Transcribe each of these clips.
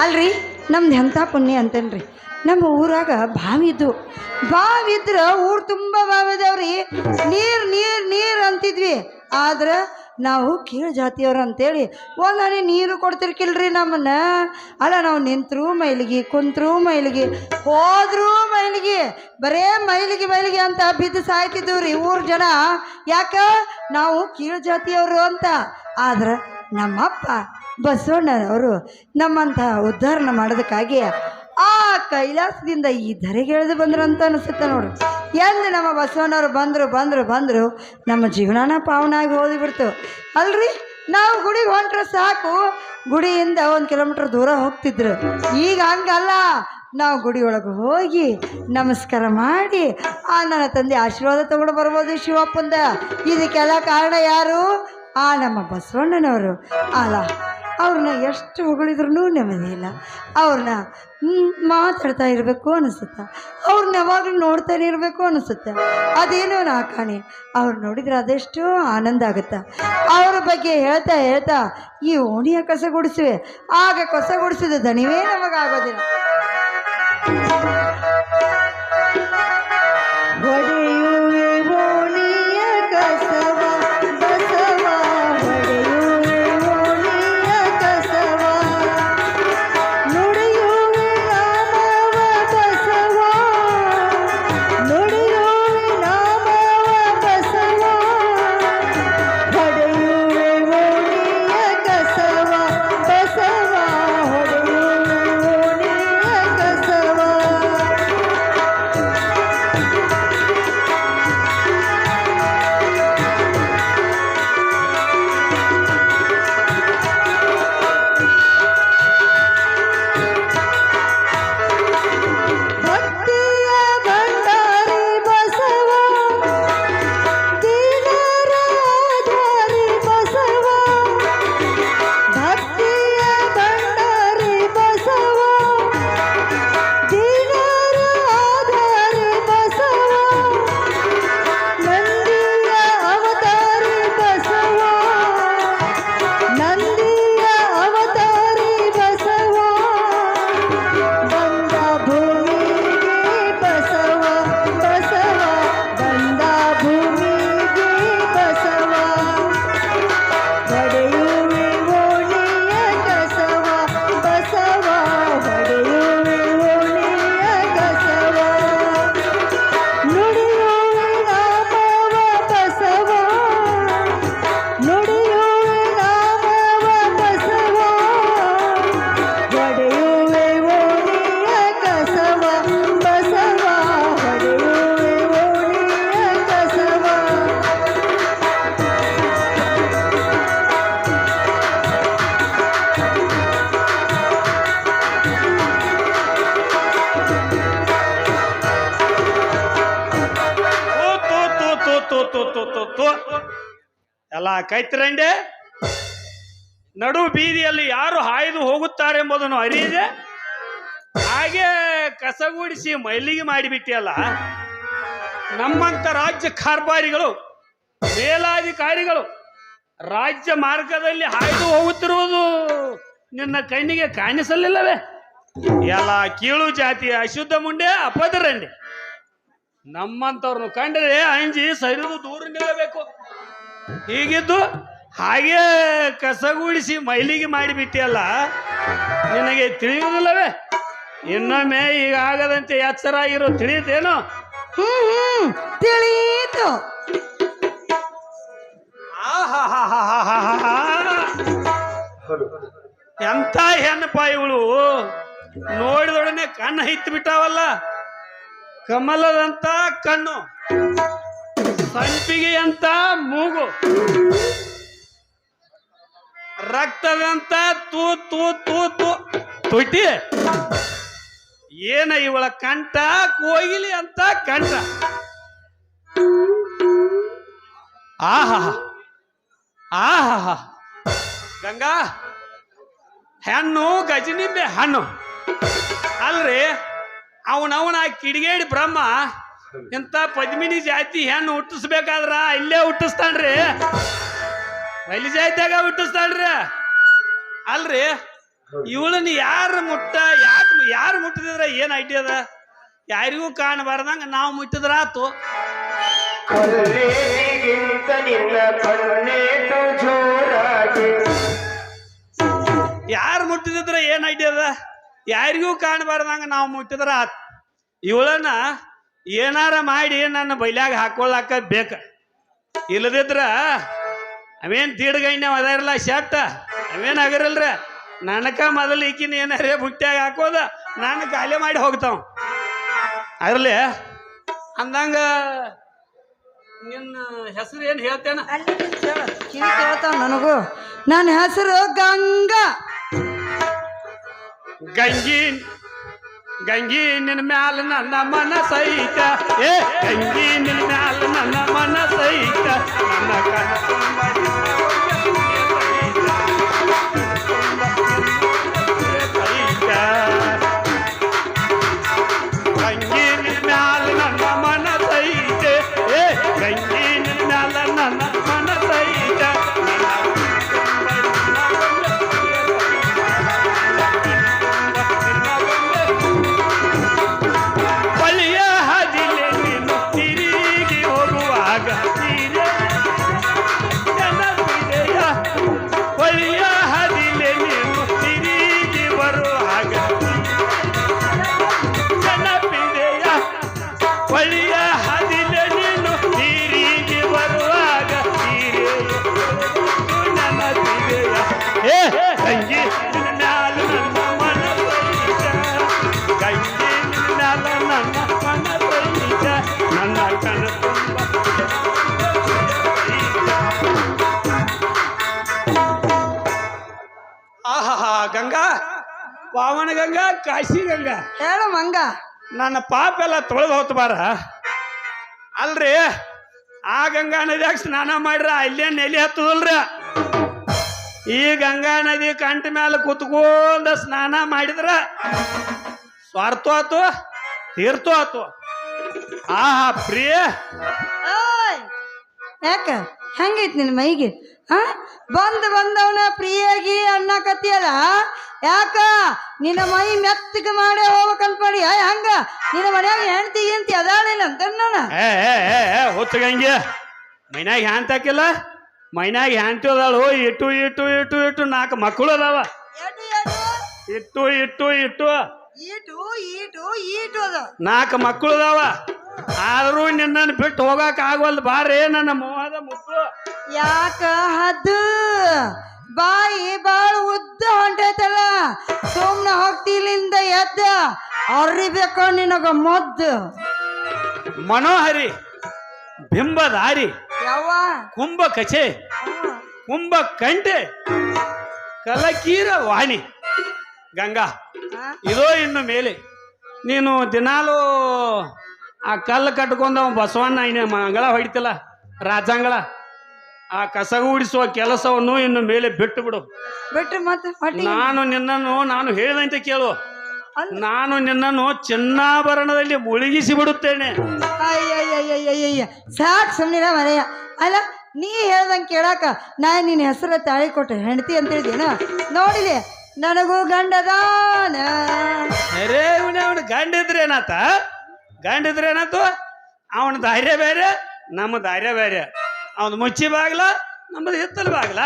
ಅಲ್ರಿ ನಮ್ದು ಎಂಥ ಪುಣ್ಯ ಅಂತೇನ್ರಿ. ನಮ್ಮ ಊರಾಗ ಬಾವಿ ಇದ್ರೆ ಊರು ತುಂಬ ಬಾವಿ ಅದಾವ್ರಿ. ನೀರು ನೀರು ನೀರು ಅಂತಿದ್ವಿ. ಆದ್ರೆ ನಾವು ಕೀಳು ಜಾತಿಯವ್ರು ಅಂತೇಳಿ ಒಂದನೇ ನೀರು ಕೊಡ್ತಿರ್ಕಿಲ್ರಿ ನಮ್ಮನ್ನ. ಅಲ್ಲ ನಾವು ನಿಂತರೂ ಮೈಲಿಗೆ, ಕುಂತರೂ ಮೈಲಿಗೆ, ಹೋದ್ರೂ ಮೈಲಿಗೆ, ಬರೇ ಮೈಲಿಗೆ ಅಂತ ಬಿದ್ದು ಸಾಯ್ತಿದ್ದೀವಿ ರೀ ಊರ ಜನ. ಯಾಕ ನಾವು ಕೀಳು ಜಾತಿಯವರು ಅಂತ. ಆದ್ರೆ ನಮ್ಮಪ್ಪ ಬಸವಣ್ಣನವರು ನಮ್ಮಂಥ ಉದ್ಧಾರಣ ಮಾಡೋದಕ್ಕಾಗಿ ಆ ಕೈಲಾಸದಿಂದ ಈ ಧರೆಗೆ ಎಳೆದು ಬಂದ್ರಂತ ಅನಿಸುತ್ತೆ ನೋಡ್ರಿ. ಎಂದು ನಮ್ಮ ಬಸವಣ್ಣವ್ರು ಬಂದರು ನಮ್ಮ ಜೀವನಾನ ಪಾವನ ಆಗಿ ಹೋಗಿಬಿಡ್ತು ಅಲ್ರಿ. ನಾವು ಗುಡಿಗೆ ಹೊಂಟ್ರೆ ಸಾಕು, ಗುಡಿಯಿಂದ 1 ಕಿಲೋಮೀಟ್ರ್ ದೂರ ಹೋಗ್ತಿದ್ರು. ಈಗ ಹಂಗಲ್ಲ, ನಾವು ಗುಡಿ ಒಳಗೆ ಹೋಗಿ ನಮಸ್ಕಾರ ಮಾಡಿ ನನ್ನ ತಂದೆ ಆಶೀರ್ವಾದ ತಗೊಂಡು ಬರ್ಬೋದು ಶಿವಪ್ಪಂದ. ಇದಕ್ಕೆಲ್ಲ ಕಾರಣ ಯಾರು? ನಮ್ಮ ಬಸವಣ್ಣನವರು. ಅಲ್ಲ, ಅವ್ರನ್ನ ಎಷ್ಟು ಹೊಗಳಿದ್ರೂ ನೆಮ್ಮದಿ ಇಲ್ಲ. ಅವ್ರನ್ನ ಮಾತಾಡ್ತಾ ಇರಬೇಕು ಅನಿಸುತ್ತೆ, ಅವ್ರನ್ನ ಯಾವಾಗಲೂ ನೋಡ್ತಾನೆ ಇರಬೇಕು ಅನಿಸುತ್ತೆ. ಅದೇನೋ ನಾ ಕಾಣಿ, ಅವ್ರು ನೋಡಿದ್ರೆ ಅದೆಷ್ಟೋ ಆನಂದ ಆಗುತ್ತೆ. ಅವ್ರ ಬಗ್ಗೆ ಹೇಳ್ತಾ ಈ ಓಣಿಯ ಕಸ ಗುಡಿಸುವೆ, ಆಗ ಕಸ ಗುಡಿಸಿದ ದಣಿವೇ ನಮಗಾಗೋದಿಲ್ಲ. ಎಲ್ಲ ಕೈತರಂಡೆ ನಡು ಬೀದಿಯಲ್ಲಿ ಯಾರು ಹಾಯ್ದು ಹೋಗುತ್ತಾರೆ ಎಂಬುದನ್ನು ಅರಿಯದೆ ಹಾಗೆ ಕಸಗೂಡಿಸಿ ಮೈಲಿಗೆ ಮಾಡಿಬಿಟ್ಟಿಯಲ್ಲ. ನಮ್ಮಂತ ರಾಜ್ಯ ಕಾರ್ಬಾರಿಗಳು, ಮೇಲಾಧಿಕಾರಿಗಳು ರಾಜ್ಯ ಮಾರ್ಗದಲ್ಲಿ ಹಾಯ್ದು ಹೋಗುತ್ತಿರುವುದು ನಿನ್ನ ಕಣ್ಣಿಗೆ ಕಾಣಿಸಲಿಲ್ಲವೇ? ಎಲ್ಲ ಕೀಳು ಜಾತಿಯ ಅಶುದ್ಧ ಮುಂಡೆ, ಅಪದರಂಡೆ. ನಮ್ಮಂತವ್ರನ್ನು ಕಂಡರೆ ಅಂಜಿ ಸರಿದು ದೂರ ನಿಲ್ಲಬೇಕು. ಹೀಗಿದ್ದು ಹಾಗೆ ಕಸಗೂಡಿಸಿ ಮೈಲಿಗೆ ಮಾಡಿಬಿಟ್ಟಿಯಲ್ಲ, ನಿನಗೆ ತಿಳಿಯುವುದಿಲ್ಲವೇ? ಇನ್ನೊಮ್ಮೆ ಈಗ ಆಗದಂತೆ ಎಚ್ಚರ ಆಗಿರೋ ತಿಳಿಯುತ್ತೇನೋ? ತಿಳಿಯಿತು. ಎಂತ ಹೆಣ್ಣಪ್ಪ ಇವಳು, ನೋಡಿದೊಡನೆ ಕಣ್ಣು ಹಿತ್ತು ಬಿಟ್ಟಾವಲ್ಲ. ಕಮಲದಂತ ಕಣ್ಣು, ಸಂಪಿಗೆಯಂತ ಮೂಗು, ರಕ್ತದಂತ ತೂ ತೂ ತೂ ತೂ ತುಟಿ. ಏನ ಇವಳ ಕಂಠ, ಕೋಗಿಲಿ ಅಂತ ಕಂಠ. ಆಹಾ ಆಹಾ, ಗಂಗಾ ಹೆಣ್ಣು ಗಜನಿಂಬೆ ಹಣ್ಣು ಅಲ್ರಿ. ಅವನವನ ಕಿಡಿಗೇಡಿ ಬ್ರಹ್ಮ ಇಂಥ ಪದ್ಮಿನಿ ಜಾತಿ ಹೆಣ್ಣು ಹುಟ್ಟಿಸ್ಬೇಕಾದ್ರ ಇಲ್ಲೇ ಹುಟ್ಟಿಸ್ತಾನ್ರಿ, ಬಲಿ ಜಾತಿಯಾಗ ಹುಟ್ಟಿಸ್ತಾನ್ರಿ ಅಲ್ರಿ. ಇವಳನ್ನ ಯಾರು ಮುಟ್ಟಿದ್ರ ಏನ್ ಐಡಿಯಾ ಅದ? ಯಾರಿಗೂ ಕಾಣಬಾರ್ದಂಗ ನಾವು ಮುಟ್ಟಿದ್ರ ಆತು. ಯಾರು ಮುಟ್ಟಿದ್ರ ಏನ್ ಐಡಿಯಾ ಅದ? ಯಾರಿಗೂ ಕಾಣಬಾರ್ದಂಗ ನಾವು ಮುಟ್ಟಿದ್ರ ಆತು. ಇವಳನ್ನ ಏನಾರ ಮಾಡಿ ನನ್ನ ಬೈಲಾಗ ಹಾಕೊಳ್ಳಾಕ ಬೇಕ. ಇಲ್ಲದಿದ್ರ ಅವೇನ್ ತೀಡ್ಗೈನ್ಯಾವ ಅದ ಇರಲ್ಲ ಶರ್ಟ್ ಅವೇನ್ ಆಗಿರಲ್ರ. ನನಕ ಮೊದಲು ಈಕಿನ ಏನಾರೇ ಬುಟ್ಟ್ಯಾಗ ಹಾಕೋದ ನಾನು ಖಾಲಿ ಮಾಡಿ ಹೋಗ್ತಾವ. ಅದ್ರಲ್ಲಿ ಅಂದಂಗ ನಿನ್ನ ಹೆಸರು ಏನು ಹೇಳ್ತೇನ? ಕಿವಿ ಕೇಳ್ತಾವ ನನಗೂ. ನನ್ನ ಹೆಸರು ಗಂಗಾ. ಗಂಗಿ ನಿನ್ನ ಮ್ಯಾಲ ನನ್ನ ಮನಸೈತ. ಏ ಗಂಗಿ ನಿನ್ನ ಮ್ಯಾಲ ನನ್ನ ಮನಸೈತ. ನನ್ನ ಗಂಗಿ ನಿನ್ನ ಮ್ಯಾಲ ನನ್ನ ಮನಸೈತೆ. ಏ ಗಂಗಿ ನಿನ್ನ ಮ್ಯಾಲ ನನ್ನ ಮನಸೈತ. ಬಳಿಯ ಹದಿಲೆ ನೀನು ತಿರುಗಿ ಹೋಗುವಾಗ ನೆನಪಿದೆಯ? ಬಳಿಯ ಹದಿಲೆ ನೀನು ತಿರುಗಿ ಬರುವಾಗ ನೆನಪಿದೆಯ? ಬಳಿಯ ಹದಿಲೆ ನೀನು ತಿರುಗಿ ಬರುವಾಗ ನೆನಪಿದೆಯ? ಏ ಗಂಗಿ ನಿನ್ನ ಮ್ಯಾಲ ನನ್ನ ಮನಸೈತ. ಗಂಗಿ ನಿನ್ನ ಮ್ಯಾಲ ನನ್ನ ಮನಸೈತ. ನನ್ನ ಕಣ ತುಂಬ ಆಹಾ ಗಂಗಾ, ಪಾವನ ಗಂಗಾ, ಕಾಶಿ ಗಂಗಾ, ಹೇಳು ಮಂಗ. ನನ್ನ ಪಾಪ ಎಲ್ಲ ತೊಳೆದು ಹೋತ್ ಬಾರ. ಅಲ್ರಿ ಆ ಗಂಗಾ ನದಿಯಾಗ ಸ್ನಾನ ಮಾಡ್ರ ಅಲ್ಲೇ ನೆಲೆ ಹತ್ತದಲ್ರ. ಈ ಗಂಗಾ ನದಿ ಕಂಟ ಮ್ಯಾಲ ಕುತ್ಕೊಂಡ ಸ್ನಾನ ಮಾಡಿದ್ರ ಸ್ವಾರ್ಥ ಆತು, ತೀರ್ಥ ಆತು. ಆಹಾ ಪ್ರಿಯ, ಓಯ್ ಯಾಕ ಹೆಂಗೈತಿ ನಿನ್ನ ಮೈಗೆ? ಹಾ ಬಂದವನ ಪ್ರಿಯಾಗಿ ಅನ್ನಕತ್ತಿಯಲ್ಲ ಯಾಕ? ನಿನ್ನ ಮೈ ಮೆತ್ತಗೆ ಮಾಡೇ ಹೋಗ್ಬೇಕಂತ ಮಾಡಿ ಹಂಗ ನಿನ್ನ ಮನ್ಯಾಗ ಹೆಂಡ್ತಿ ಗಿಂತಿ ಅದಾಳಿಲ್ಲ ಅಂತ ನೋಡ. ಹೊತ್ತು ಗಂಗೆ ಮೈನಾಗ ಹ್ಯಾಂತ ಹಾಕಿಲ್ಲ. ಮೈನಾಗ ಹ್ಯಾಂತಿ ಅದಾಳು. ಇಟ್ಟು ಇಟ್ಟು ಇಟ್ಟು ಇಟ್ಟು 4 ಮಕ್ಕಳು ಅದಾವ. ಇಟ್ಟು ಇಟ್ಟು ಇಟ್ಟು ಈಟು ಈಟು ಈಟು ಅದ 4 ಮಕ್ಕಳು ಅದಾವ. ಆದ್ರೂ ನಿನ್ನನ್ನು ಬಿಟ್ಟು ಹೋಗಕ್ ಆಗವಲ್ದು ಬಾರೇ ನನ್ನ ಮೋಹದ ಮುತ್ತು. ಯಾಕ ಹದ್ದು ಬಾಯಿ ಬಾಳ ಉದ್ದ ಹೊಂಟೈತಲ್ಲ, ಸುಮ್ನೆ ಹೋಗ್ತಿಲಿಂದ ಎದ್ದ ಅರಿಬೇಕು ನಿನಗ ಮೊದ್ದು. ಮನೋಹರಿ ಬಿಂಬಧಾರಿ ಯಾವ ಕುಂಭ ಕಚೆ ಕುಂಭ ಕಂಠೆ ಕಲಕೀರ ವಾಣಿ ಗಂಗಾ. ಇದೋ ಇನ್ನು ಮೇಲೆ ನೀನು ದಿನಾಲು ಆ ಕಲ್ಲು ಕಟ್ಕೊಂಡ ಬಸವಣ್ಣ ಮಂಗಳ ಹೊಡಿತಿಲ್ಲ ರಾಜಾಂಗಳ, ಆ ಕಸ ಗುಡಿಸುವ ಕೆಲಸವನ್ನು ಇನ್ನು ಮೇಲೆ ಬಿಟ್ಟು ಬಿಡು. ಬಿಟ್ರೆ ಮತ್ತೆ ನಾನು ಹೇಳಿದಂತೆ ಕೇಳು. ನಾನು ನಿನ್ನನ್ನು ಚಿನ್ನಾಭರಣದಲ್ಲಿ ಮುಳುಗಿಸಿ ಬಿಡುತ್ತೇನೆ. ಅಯ್ಯಯ್ಯಯ್ಯಯ್ಯಯ್ಯ ಸಾಕು ಸುಮ್ಮನಿರ ಮರೆಯ. ಅಲ್ಲ ನೀ ಹೇಳ್ದಂಗೆ ಕೇಳಾಕ ನಾ ನಿನ್ನ ಹೆಸರ ತಾಳಿ ಕೊಟ್ಟೆ ಹೆಂಡತಿ ಅಂತ ಹೇಳಿದೇನ? ನೋಡಿಲಿ ನನಗೂ ಗಂಡದಾನ. ಅರೇ ಅವನು ಗಂಡ ಇದ್ರೇನಾತು? ಅವನ ಧೈರ್ಯ ಬೇರೆ, ನಮ್ಮ ಧೈರ್ಯ ಬೇರೆ. ಅವನು ಮುಚ್ಚಿ ಬಾಗ್ಲ, ನಮ್ಮದು ಹಿತ್ತಲು ಬಾಗ್ಲ.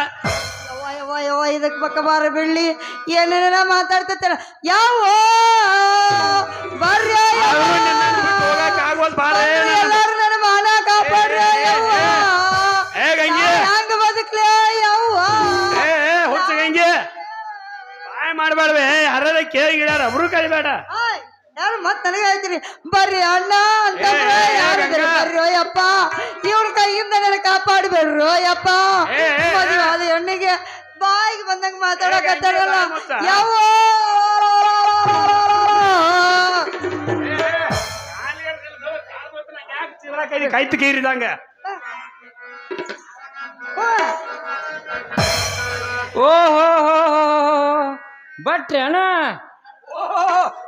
ಯವ್ವ ಇದಕ್ಕೆ ಪಕ್ಕ ಬಾರ ಬಿಡ್ಲಿ ಏನೇನ ಮಾತಾಡ್ತೈತಲ್ಲ. ಯಾವ ಬರ್ರಿ ಎಲ್ಲಾರು ನನ್ನ ಮಾನ ಕಾಪಾಡ್ರಿ. ಹಂಗ ಬದುಕ್ಲೇ ಯವ್ವ. ಹುಚ್ಚ ಗಂಗೆ ಬಾಯ್ ಮಾಡ್ಬೇಡ್ವೆ. ಯಾರ ಕೇಳಿಗಿಡ್ಯಾರ ಒಬ್ರು ಕಳಿಬೇಡ. ಯಾರು ಮತ್ ನನಗೆ ಹೇಳ್ತೀರಿ ಬರ್ರಿ ಅಣ್ಣ ಅಂತಂದ್ರೆ ಯಾರು ಬರ್ರೋ ಯಪ್ಪ, ಇವ್ರ ಕೈಯಿಂದ ನನಗೆ ಕಾಪಾಡ್ಬೇಡ್ರೋ ಯಪ್ಪ. ಮದುವೆ ಆದ ಹೆಣ್ಣಿಗೆ ಬಾಯಿಗೆ ಬಂದಂಗ ಮಾತಾಡಕತ್ತಾರಲ್ಲ ಯಾವ ಕೈತು ಕೀರಿದಂಗ. ಓಹೋ ಬಟ್ರಿ ಅಣ್ಣ.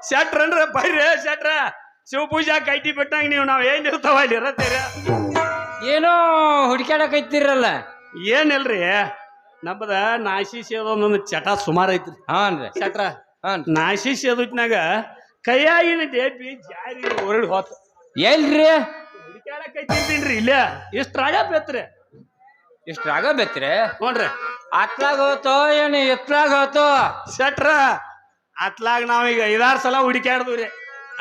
ಶೆಟ್ರನ್ರ ಬರ್ರಿ ಶೆಟ್ರ. ಶಿವಪೂಜಾ ಕೈಟಿ ಬಿಟ್ಟಂಗ ನೀವು ನಾವ್ ಏನ್ ಇರ್ತಾವ ಅಲ್ಲಿ ಇರತ್ತೀರ. ಏನೋ ಹುಡ್ಕ್ಯಾಡಕೈತಿರಲ್ಲ. ಏನಿಲ್ರಿ, ನಮ್ಮದ ನಾಶಿ ಸೇದು ಒಂದೊಂದು ಚಟ ಸುಮಾರು ಐತ್ರಿ ಹಾನ್ರಿ ಚಟ್ರ ಹಾನ್ರಿ ನಾಶಿ ಸೇದುತ್ನಾಗ ಕೈಯಾಗಿನ ಡೇಬಿ ಜಾರಿ ಹೊರಡಿ ಹೋತ ಎಲ್ರಿ ಹುಡುಕ್ಯಾಡಕೈತಿನ್ರಿ ಇಲ್ಲೇ ಇಷ್ಟ್ರಾಗ ಬೇತ್ರಿ ಇಷ್ಟ್ರಾಗ ಬೇತ್ರಿ ನೋಡ್ರಿ ಅತ್ಲಾಗ ಹೋತೋ ಏನು ಎತ್ಲಾಗ ಹೋತೋ ಶಟ್ರ ಅತ್ಲಾಗ ನಾವೀಗ 5-6 ಸಲ ಹುಡುಕ್ಯಾಡ್ದ್ರಿ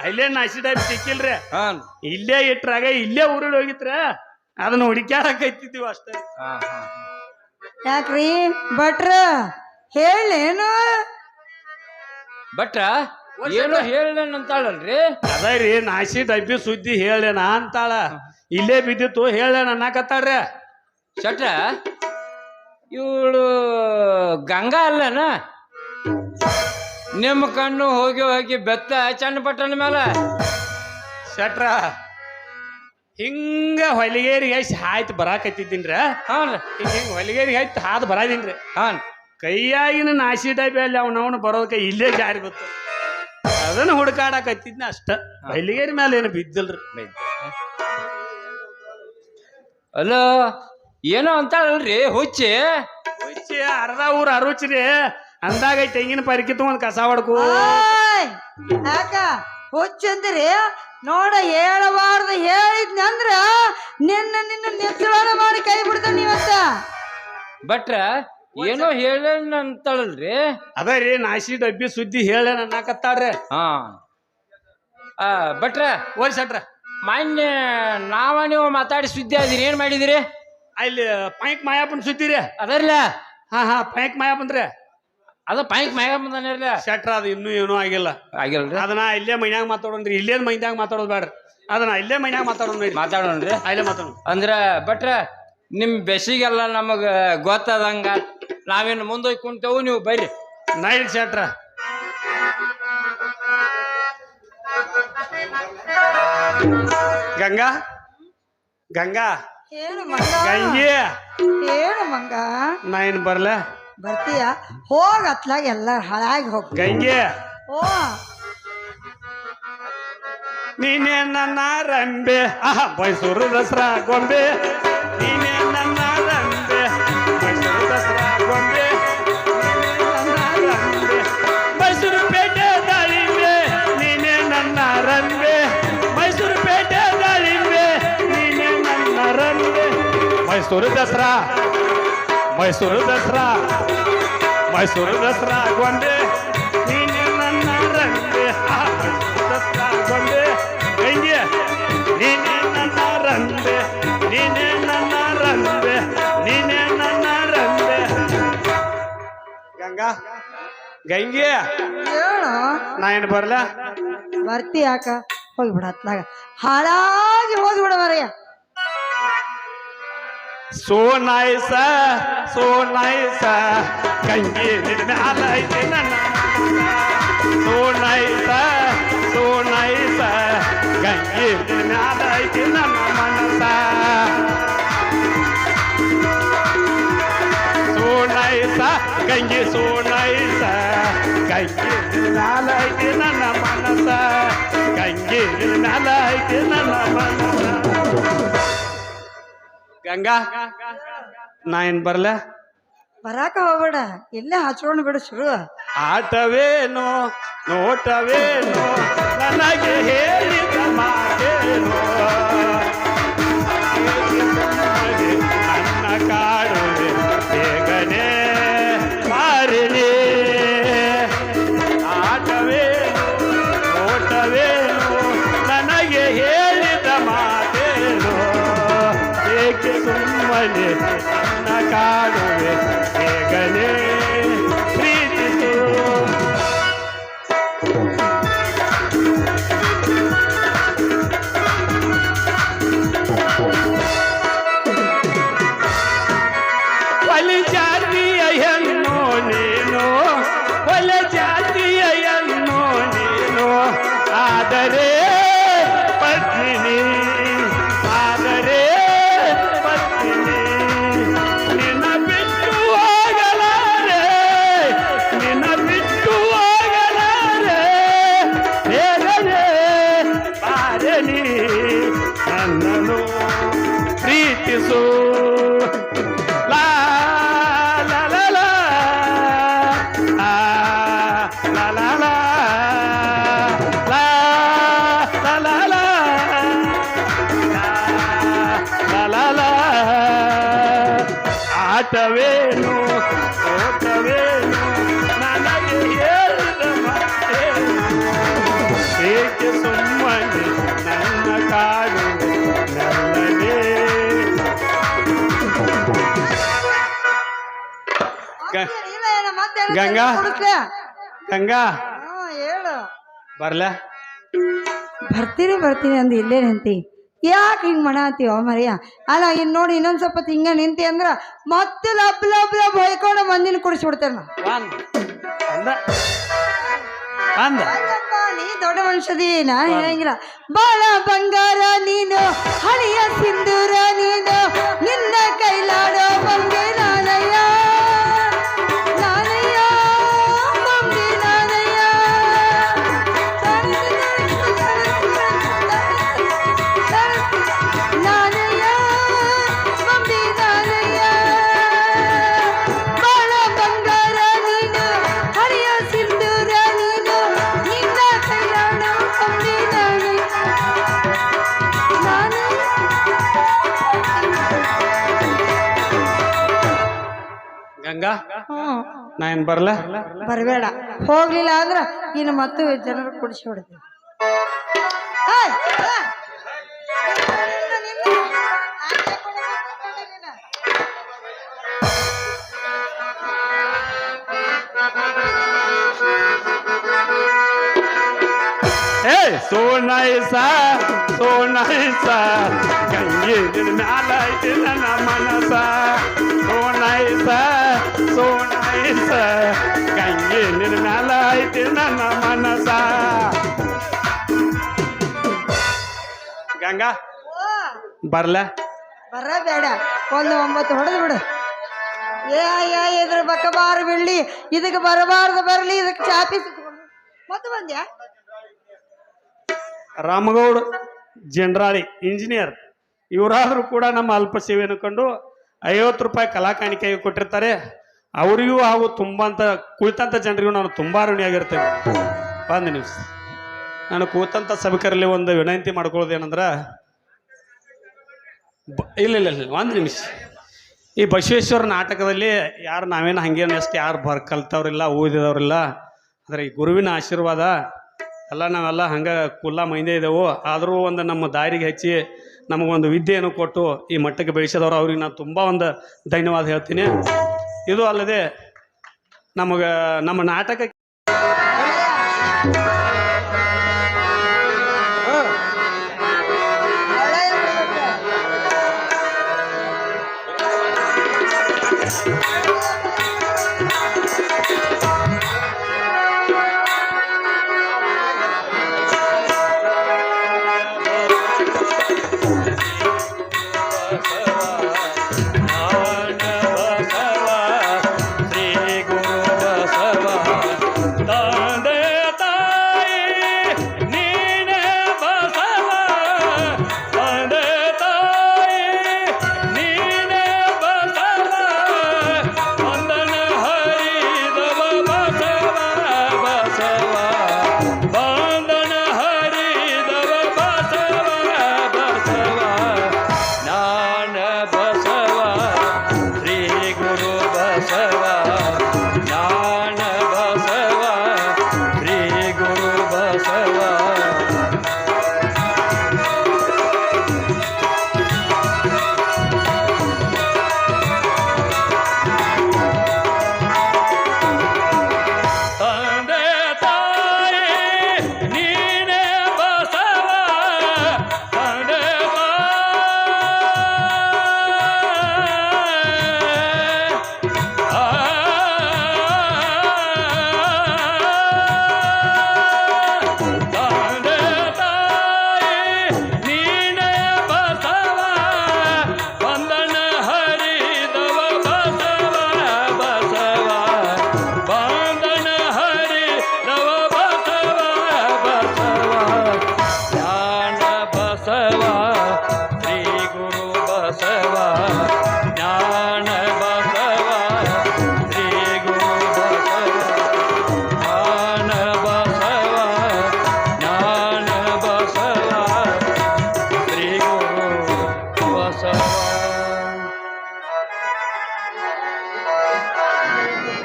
ಅಲ್ಲೇ ನಾಶಿ ಟೈಪ್ ಸಿಕ್ಕಿಲ್ರಿ ಹಾನ್ ಇಲ್ಲೇ ಇಟ್ರಾಗ ಇಲ್ಲೇ ಉರುಳಿ ಹೋಗಿತ್ರ ಅದನ್ನ ಹುಡುಕ್ಯಾಡಕೈತಿದ್ವಿ ಅಷ್ಟೇ ಯಾಕ್ರಿ ಭಟ್ರ ಹೇಳೇನು ಬಟ್ ಏನೋ ಹೇಳಂತಾಳಲ್ರಿ ಅದರಿ ನಾಶಿ ಡಬ್ಬಿ ಸುದ್ದಿ ಹೇಳೇನ ಅಂತಾಳ ಇಲ್ಲೇ ಬಿದ್ದಿತ್ತು ಹೇಳೇನ ಅನ್ನಕತ್ತಾಳ್ರಿ ಶಟ್ರ ಇವಳು ಗಂಗಾ ಅಲ್ಲನ ನಿಮ್ಮ ಕಣ್ಣು ಹೋಗಿ ಹೋಗಿ ಬೆತ್ತ ಚನ್ನಪಟ್ಟಣ ಮೇಲೆ ಶಟ್ರ ಹಿಂಗ ಹೊಲಿಗೇರಿಗೆ ಹಾಯ್ತು ಬರಾಕತ್ತಿದ್ದೀನ್ರ ಹಾನ್ ಹಿಂಗ ಹೊಲಿಗೇರಿಗೆ ಹಾಯ್ತು ಹಾದು ಬರಾದೀನ್ರಿ ಹಾನ್ ಕೈಯಾಗಿನ ನಾಶಿ ಡಬ್ಬಿ ಅಲ್ಲಿ ಅವನವನು ಬರೋದಕ್ಕೆ ಇಲ್ಲೇ ಜಾರಿ ಗೊತ್ತು ಅದನ್ನ ಹುಡುಕಾಡಕತ್ತಿದ್ನ ಅಷ್ಟ ಹೊಲಿಗೇರಿ ಮೇಲೆ ಏನು ಬಿದ್ದಿಲ್ರಿ ಅಲೋ ಏನೋ ಅಂತಾಳಲ್ರಿ ಹುಚ್ಚಿ ಹುಚ್ಚಿ ಅರ್ಧ ಊರ್ ಅರುಚ್ರಿ ಅಂದಾಗ ತೆಂಗಿನ ಪರಿಕಿ ತಗೊಂಡ್ ಕಸ ಹೊಡ್ಕೋ ಓಯ್! ಯಾಕ ಹುಚ್ಚಂದ್ರಿ ನೋಡ ಹೇಳಬಾರ್ದು ಹೇಳಿದ್ನಂದ್ರ ನಿನ್ನ ನೆಚ್ಚಳನ ಮಾಡಿ ಕೈ ಬಿಡ್ತಾನ ನೀವತ್ತ ಬಟ್ರ ಏನೋ ಹೇಳಂತಾಳಲ್ರಿ ಅದರಿ ನಾಶಿ ಡಬ್ಬಿ ಸುದ್ದಿ ಹೇಳ ಅನ್ನಕತ್ತಾರ್ರಿ ಹಾ ಬಟ್ರ ಓರಿ ಶಟ್ರ ಮಾನ್ಯ ನಾವ ನೀವು ಮಾತಾಡಿ ಸುದ್ದಿ ಆದಿರಿ ಏನ್ ಮಾಡಿದಿರಿ ಅಲ್ಲಿ ಪೈಕ್ ಮಾಯಾಪನ್ ಸುದ್ದಿ ರೀ ಅದರ್ಲ ಹಾ ಪೈಕ್ ಮಾಯಾಪನ್ರಿ ಅದ ಪಾಯಿಂಟ್ ಮ್ಯಾಗ ಬಂದಾನಿರ್ಲ ಶಟ್ರ ಅದು ಇನ್ನೂ ಏನೂ ಆಗಿಲ್ಲ ಆಗಿಲ್ರಿ ಅದನ್ನ ಇಲ್ಲೇ ಮೈನ್ಯಾಗ ಮಾತಾಡೋಣ್ರಿ ಇಲ್ಲೇ ಮೈನ್ಯಾಗ ಮಾತಾಡೋದು ಬೇಡ್ರಿ ಅದನ್ನ ಇಲ್ಲೇ ಮೈನ್ಯಾಗ ಮಾತಾಡೋಣ ಮಾತಾಡೋಣ್ರಿ ಇಲ್ಲೇ ಮಾತಾಡೋಣ ಅಂದ್ರ ಬಟ್ರ ನಿಮ್ ಬೆಸಿಗೆಲ್ಲ ನಮಗ ಗೊತ್ತದಂಗ ನಾವೇನು ಮುಂದೋಗಿ ಕುಂತೇವು ನೀವು ಬರ್ರಿ ನೈಲ್ ಶಟ್ರ ಗಂಗಾ ಗಂಗಾ ಏನು ಮಂಗ ಗಂಗೆ ಏನು ಮಂಗ ನಾ ಏನ್ ಬರ್ಲ ಬರ್ತೀಯ ಹೋಗ ಅತ್ಲಾಗ ಎಲ್ಲ ಹಾಳಾಗಿ ಹೋಗ್ ಗಂಗೆ ಓ ನೀನೇ ನನ್ನ ರಂಬೆ ಮೈಸೂರು ದಸರಾ ಗೊಂಬೆ ನೀನೇ ನನ್ನ ರಂಬೆ ಮೈಸೂರು ದಸರಾ ಗೊಂಬೆ ನನ್ನ ರಂಬೆ ಮೈಸೂರು ಪೇಟೆ ದಾಳಿಂಬೆ ನೀನೇ ನನ್ನ ರಂಬೆ ಮೈಸೂರು ಪೇಟೆ ದಾಳಿಂಬೆ ನೀನೇ ನನ್ನ ರಂಬೆ ಮೈಸೂರು ದಸರಾ ಮೈಸೂರು ದಸರಾ ಮೈಸೂರು ದಸರಾ ಗೊಂಬೆ ನೀನೇ ನನ್ನ ರಂಬೆ ಮೈಸೂರು ದಸರಾ ಗೊಂಬೆ ಗಂಗೆ ನೀನೇ ನನ್ನ ರಂಬೆ ನೀನೇ ನನ್ನ ರಂಬೆ ನೀನೇ ನನ್ನ ರಂಬೆ ಗಂಗಾ ಗಂಗೆ ಹೇಳು ನಾ ಏನು ಬರ್ಲ ಬರ್ತಿ ಯಾಕ ಹೋಗ್ಬಿಡ ಅತ್ಲಾಗ ಹಾಳಾಗಿ ಹೋಗ್ಬಿಡ ಮರಯ್ಯ ಸೋ ನೈಸ ಗಂಗೆ ನಿನ್ನ ಮ್ಯಾಲ ಐತಿ ನನ್ನ ಸೋ ನೈಸ ಗಂಗೆ ನಿನ್ನ ಮ್ಯಾಲ ಐತಿ ನನ್ನ ಮನಸ ಸೋ ನೈಸ ಗಂಗೆ ಸೋ ನೈಸ ಗಂಗೆ ನಿನ್ನ ಮ್ಯಾಲ ಐತಿ ನನ್ನ ಮನಸ ಗಂಗೆ ನಿನ್ನ ಮ್ಯಾಲ ಐತಿ ನನ್ನ ಮನಸ ಗಂಗಾ ನಾ ಏನ್ ಬರ್ಲ ಬರಾಕ ಹೋಗ್ಬೇಡ ಇಲ್ಲೇ ಹಚ್ಕೊಂಡು ಬಿಡು ಶುರು ಆಟವೇನೋ ನೋಟವೇನೋ ನನಗೆ ಹೇಳಿದ ಮಾತೇನೋ ನನ್ನ ಕಾಡುವೆ ಬೇಗನೆ ಮಾರಿನಿ ಆಟವೇನೋ ನೋಟವೇನೋ ನನಗೆ ಹೇಳಿದ ಮಾತೇನೋ ಏಕೆ ಸುಮ್ಮನೆ ನನ್ನ ಕಾಡುವೆ ಬೇಗನೆ ಪ್ರೀತಿಸು ಒಲೆ ಜಾತಿಯ ಹೆಣ್ಣು ನೀನು ಒಲೆ ಜಾತಿಯ ಹೆಣ್ಣು ನೀನು ಆದರೆ ಪತ್ನಿ ನಿನ್ನ ಬಿಟ್ಟು ಹೋಗಲಾರೆ ಗಂಗಾ. ಕೊಡಿಸ್ಲಾ? ಗಂಗಾ ಹಾ ಹೇಳು. ಬರ್ಲ ಬರ್ತೀನಿ ಅಂದು ಇಲ್ಲೇ ನಿಂತಿ, ಯಾಕೆ ಹಿಂಗೆ ಮಾಡತ್ತೀವ ಮರಿಯ? ಅಲ್ಲ ಇನ್ನು ನೋಡಿ ಇನ್ನೊಂದು ಸ್ವಲ್ಪ ಹೊತ್ತು ಹಿಂಗೆ ನಿಂತಿ ಅಂದ್ರೆ ಮತ್ತೆ ಲಬ್ ಲಬ್ ಲಬ್ ಹೊಯ್ಕೊಂಡು ಮಂದಿನ ಕುಡಿಸ್ಬಿಡ್ತೇನೆ ನಾ. ಅಂದ ಅಂದ ಅಲ್ಲಪ್ಪ, ನೀ ದೊಡ್ಡ ಮನುಷ್ಯದಿ, ನಾ ಹೇಳಂಗಿಲ್ಲ. ಬಾಳ ಬಂಗಾರ ನೀನು, ಹಳಿಯ ಸಿಂಧೂರ ನೀನು, ನಿನ್ನ ಕೈಲಾಡೋ ಬಂದೆ ನಾನಯ್ಯ, ನಾನಯ್ಯ ಬಂದೆ ನಾನಯ್ಯ. ನಾನಯ್ಯ ಬಂದೆ ನಾನಯ್ಯ. ಬಾಳ ಬಂಗಾರ ನೀನು, ಹಳಿಯ ಸಿಂಧೂರ ನೀನು, ನಿನ್ನ ಕೈಲಾಡೋ ಬಂದೆ ನಾನಯ್ಯ, ನಾನಯ್ಯ. ಗಂಗಾ ಹ್ಮ್, ನಾ ಏನ್ ಬರ್ಲ ಬರಬೇಡ. ಹೋಗ್ಲಿಲ್ಲ ಅಂದ್ರ ಇನ್ನು ಮತ್ತು ಜನರು ಕುಡಿಸಿ ಹೊಡ್ತೀವಿ. ಏ ಸೋನಾಯಿಸ ಗಂಗೆ ನಿನ್ ಮ್ಯಾಲ ಐತಿ ನನ್ನ ಮನಸ. ಸೋನಾಯಿಸ ಗಂಗೆ ನಿನ್ ಮ್ಯಾಲ ಐತಿ ನನ್ನ ಮನಸ. ಗಂಗಾ ಬರ್ಲ ಬರಬೇಡ, ಒಂದು 9 ಹೊಡೆದು ಬಿಡು. ಇದ್ರ ಬಕ್ಕ ಬಾರ ಬಿಡ್ಲಿ, ಇದಕ್ಕೆ ಬರಬಾರ್ದು ಬರಲಿ, ಇದಕ್ಕೆ ಚಾಪಿ ಸುತ್ಕೊಂಡು ಮತ್ತೆ ಬಂದ್ಯಾ? ರಾಮಗೌಡ್ ಜನರಾಳಿ ಇಂಜಿನಿಯರ್ ಇವರಾದರೂ ಕೂಡ ನಮ್ಮ ಅಲ್ಪ ಸೇವೆಯನ್ನು ಕಂಡು 50 ರೂಪಾಯಿ ಕಲಾ ಕಾಣಿಕೆಯಾಗಿ ಕೊಟ್ಟಿರ್ತಾರೆ. ಅವರಿಗೂ ಹಾಗೂ ತುಂಬಂತ ಕುಳಿತಂತ ಜನರಿಗೂ ನಾನು ತುಂಬಾ ಋಣಿಯಾಗಿರ್ತೇನೆ. ಒಂದು ನಿಮಿಷ ನಾನು ಕೂತಂತ ಸಭಿಕರಲ್ಲಿ ಒಂದು ವಿನಂತಿ ಮಾಡ್ಕೊಳ್ಳೋದೇನಂದ್ರೆ, ಇಲ್ಲ ಒಂದು ನಿಮಿಷ. ಈ ಬಸವೇಶ್ವರ ನಾಟಕದಲ್ಲಿ ಯಾರು ನಾವೇನು ಹಂಗೇನು ಎಷ್ಟು ಯಾರು ಕಲ್ತವ್ರಿಲ್ಲ, ಓದಿದವ್ರಿಲ್ಲ. ಆದರೆ ಈ ಗುರುವಿನ ಆಶೀರ್ವಾದ ಎಲ್ಲ ನಾವೆಲ್ಲ ಹಂಗೆ ಕುಲ್ಲ ಮೈಂದೇ ಇದ್ದೆವು. ಆದರೂ ಒಂದು ನಮ್ಮ ದಾರಿಗೆ ಹಚ್ಚಿ ನಮಗೊಂದು ವಿದ್ಯೆಯನ್ನು ಕೊಟ್ಟು ಈ ಮಟ್ಟಕ್ಕೆ ಬೆಳೆಸಿದವರು ಅವ್ರಿಗೆ ನಾನು ತುಂಬ ಒಂದು ಧನ್ಯವಾದ ಹೇಳ್ತೀನಿ. ಇದು ಅಲ್ಲದೆ ನಮ್ಮ ನಾಟಕ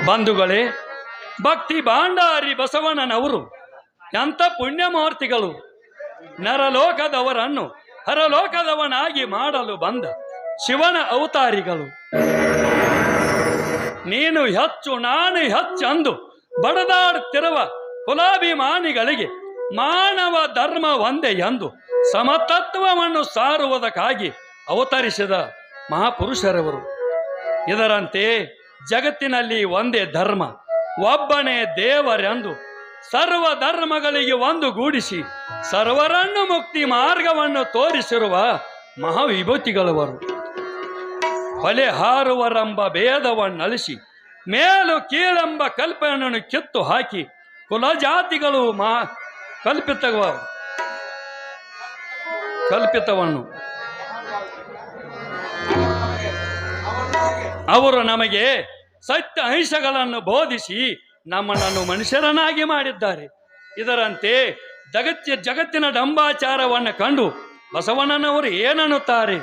ಬಂಧುಗಳೇ, ಭಕ್ತಿ ಭಾಂಡಾರಿ ಬಸವಣ್ಣನವರು ಎಂಥ ಪುಣ್ಯಮೂರ್ತಿಗಳು. ನರಲೋಕದವರನ್ನು ಹರಲೋಕದವನಾಗಿ ಮಾಡಲು ಬಂದ ಶಿವನ ಅವತಾರಿಗಳು. ನೀನು ಹೆಚ್ಚು ನಾನು ಹೆಚ್ಚೆಂದು ಬಡದಾಡುತ್ತಿರುವ ಕುಲಾಭಿಮಾನಿಗಳಿಗೆ ಮಾನವ ಧರ್ಮ ಒಂದೇ ಎಂದು ಸಮತತ್ವವನ್ನು ಸಾರುವುದಕ್ಕಾಗಿ ಅವತರಿಸಿದ ಮಹಾಪುರುಷರವರು. ಇದರಂತೆ ಜಗತ್ತಿನಲ್ಲಿ ಒಂದೇ ಧರ್ಮ, ಒಬ್ಬನೇ ದೇವರೆಂದು ಸರ್ವ ಧರ್ಮಗಳಿಗೆ ಒಂದುಗೂಡಿಸಿ ಸರ್ವರನ್ನು ಮುಕ್ತಿ ಮಾರ್ಗವನ್ನು ತೋರಿಸಿರುವ ಮಹಾವಿಭೂತಿಗಳವರು. ಹೊಲೆ ಹಾರುವರೆಂಬ ಭೇದವನ್ನಳಿಸಿ ಮೇಲು ಕೀಳೆಂಬ ಕಲ್ಪನೆಯನ್ನು ಕಿತ್ತು ಹಾಕಿ ಕುಲಜಾತಿಗಳು ಕಲ್ಪಿತವನ್ನು ಅವರು ನಮಗೆ ಸತ್ಯ ಅಹಿಂಸೆಗಳನ್ನು ಬೋಧಿಸಿ ನಮ್ಮನ್ನು ಮನುಷ್ಯರನ್ನಾಗಿ ಮಾಡಿದ್ದಾರೆ. ಇದರಂತೆ ಜಗತ್ತಿನ ಡಂಬಾಚಾರವನ್ನು ಕಂಡು ಬಸವಣ್ಣನವರು ಏನನ್ನುತ್ತಾರೆ?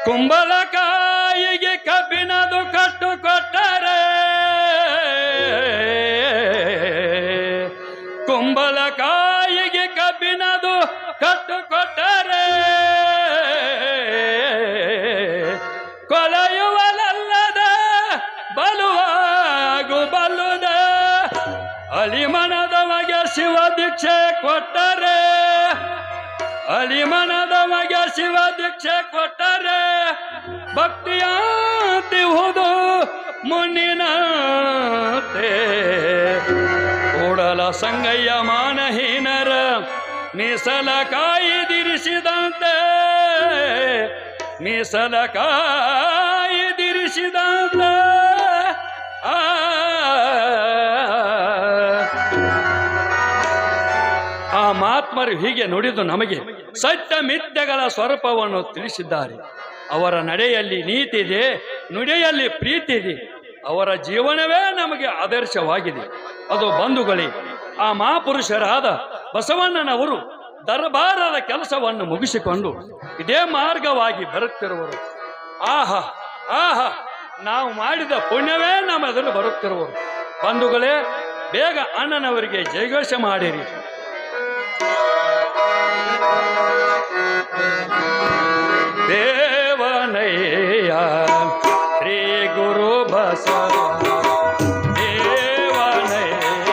ಕುಂಬಳಕಾಯಿಗೆ ಕಬ್ಬಿನದು ಕಟ್ಟು ಕೊಟ್ಟರೆ, ಕುಂಬಳಕಾಯಿಗೆ ಕಬ್ಬಿನದು ಕಟ್ಟು ಕೊಟ್ಟರೆ ಕೊಲೆಯುವಲಲ್ಲದ ಬಲುವಾಗು ಬಲ್ಲುದ. ಅಲಿಮನದಮಗೆ ಶಿವ ದೀಕ್ಷೆ ಕೊಟ್ಟರೆ, ಅಲಿಮನದಮಗೆ ಶಿವ ದೀಕ್ಷೆ ಕೊಟ್ಟರೆ ಭಕ್ತಿಯಾಂತಿಹುದು ಮುನ್ನಿನಂತೆ. ಕೂಡಲ ಸಂಗಯ್ಯ ಮಾನಹೀನರ ಮೀಸಲ ಕಾಯಿದಿರಿಸಿದಂತೆ, ಮೀಸಲ ಕಾಯಿದಿರಿಸಿದಂತೆ. ಆ ಮಹಾತ್ಮರು ಹೀಗೆ ನುಡಿದು ನಮಗೆ ಸತ್ಯ ಮಿಥ್ಯಗಳ ಸ್ವರೂಪವನ್ನು ತಿಳಿಸಿದ್ದಾರೆ. ಅವರ ನಡೆಯಲ್ಲಿ ನೀತಿ ಇದೆ, ನುಡಿಯಲ್ಲಿ ಪ್ರೀತಿ ಇದೆ. ಅವರ ಜೀವನವೇ ನಮಗೆ ಆದರ್ಶವಾಗಿದೆ. ಅದು ಬಂಧುಗಳೇ, ಆ ಮಹಾಪುರುಷರಾದ ಬಸವಣ್ಣನವರು ದರ್ಬಾರದ ಕೆಲಸವನ್ನು ಮುಗಿಸಿಕೊಂಡು ಇದೇ ಮಾರ್ಗವಾಗಿ ಬರುತ್ತಿರುವರು. ಆಹಾ ಆಹಾ, ನಾವು ಮಾಡಿದ ಪುಣ್ಯವೇ ನಮ್ಮೆದುರು ಬರುತ್ತಿರುವರು. ಬಂಧುಗಳೇ, ಬೇಗ ಅಣ್ಣನವರಿಗೆ ಜಯಘೋಷ ಮಾಡಿರಿ. ದೇವನಯ್ಯ ಶ್ರೀ ಗುರು ಬಸವ ದೇವನಯ್ಯ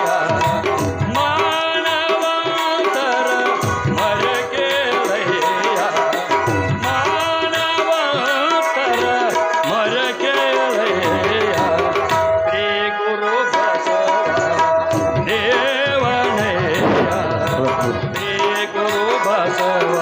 ಮಾನವಂತರ ಮರಕೇಳಯ್ಯ, ಮಾನವಂತರ ಮರಕೇಳಯ್ಯ ಶ್ರೀ ಗುರು ಬಸವ ದೇವನಯ್ಯ, ಶ್ರೀ ಗುರು ಬಸವ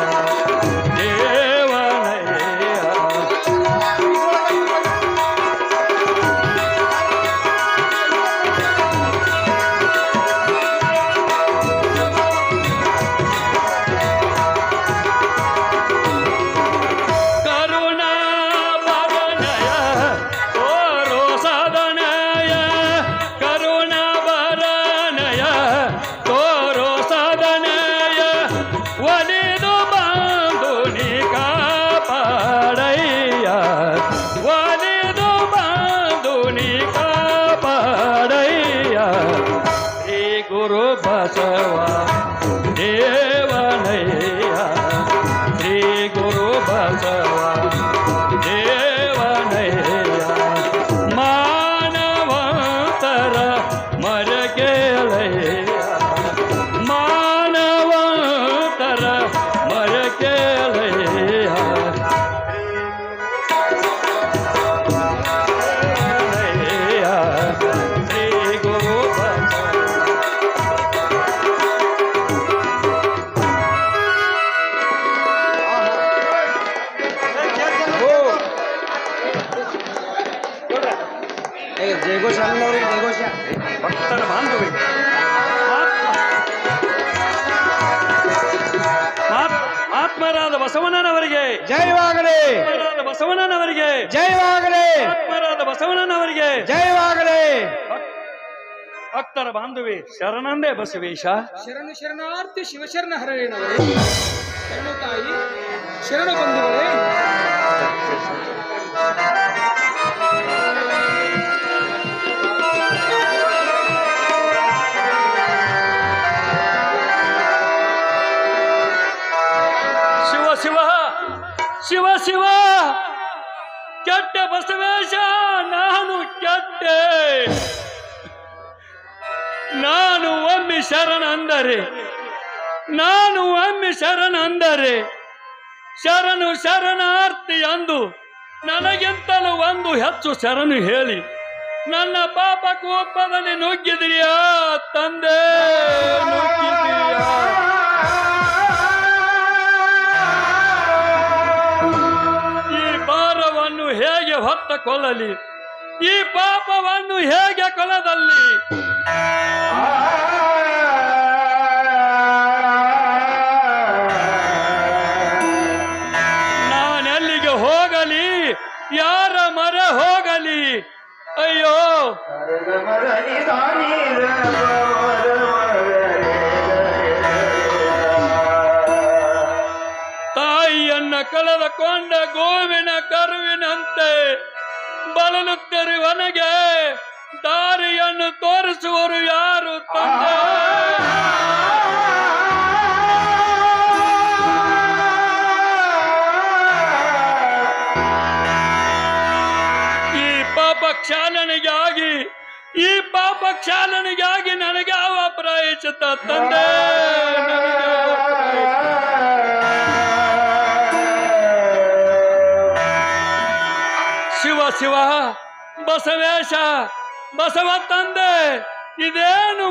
ಬಸವ ದೇವನಯ್ಯ, ಶ್ರೀ ಗುರು ಬಸವ ದೇವನಯ್ಯ ಮಾನವಂತರ ಮರಕೇಳಯ್ಯ, ಮಾನವಂತರ ಮರಕೇಳಯ್ಯ ಶ್ರೀ ಗುರು ಬಸವ. ಭಕ್ತರ ಬಾಂಧವರಿಗೆ ಆತ್ಮರಾದ ಬಸವಣ್ಣನವರಿಗೆ ಜಯವಾಗಲಿ, ಬಸವಣ್ಣನವರಿಗೆ ಜಯವಾಗಲಿ, ಆತ್ಮರಾದ ಬಸವಣ್ಣನವರಿಗೆ ಜಯವಾಗಲಿ. ಭಕ್ತರ ಬಾಂಧವಿ ಶರಣಂದೇ ಬಸವೇಶ. ಶರಣು ಶರಣಾರ್ಥಿ ಶಿವಶರಣ ಹರೇಣವರೇ, ಶರಣು ತಾಯಿ, ಶರಣ ಬಂಧುಗಳೇ. ಶಿವ ಶಿವ ಕೆಟ್ಟ ಬಸವೇಶ ನಾನು ಒಮ್ಮೆ ಶರಣಂದರೆ ಶರಣು ಶರಣಾರ್ಥಿ ಅಂದು ನನಗಿಂತಲೂ ಒಂದು ಹೆಚ್ಚು ಶರಣು ಹೇಳಿ ನನ್ನ ಪಾಪ ಕೋಪದಲ್ಲಿ ನುಗ್ಗಿದಿರಿಯಾ ತಂದೆ, ನುಗ್ಗಿದಿರಿಯಾ? ಈ ಭಾರವನ್ನು ಹೇಗೆ ಹೊತ್ತುಕೊಳ್ಳಲಿ, ಈ ಪಾಪವನ್ನು ಹೇಗೆ ಕೊಲದಲ್ಲಿ? ನಾನೆಲ್ಲಿಗೆ ಹೋಗಲಿ, ಯಾರ ಮರ ಹೋಗಲಿ? ಅಯ್ಯೋ, ತಾಯಿಯನ್ನ ಕಳೆದುಕೊಂಡ ಗೋವಿನ ಕರುವಿನಂತೆ ಬಳಲುತ್ತಿರುವನಿಗೆ ದಾರಿಯನ್ನು ತೋರಿಸುವರು ಯಾರು ತಂದೆ? ಈ ಪಾಪ ಕ್ಷಾಲನೆಗಾಗಿ ನನಗೆ ಯಾವ ಪ್ರಾಯಶ್ಚಿತ್ತ ತಂದೆ? ಶಿವ ಶಿವ ಬಸವೇಶ, ಬಸವ ತಂದೆ, ಇದೇನು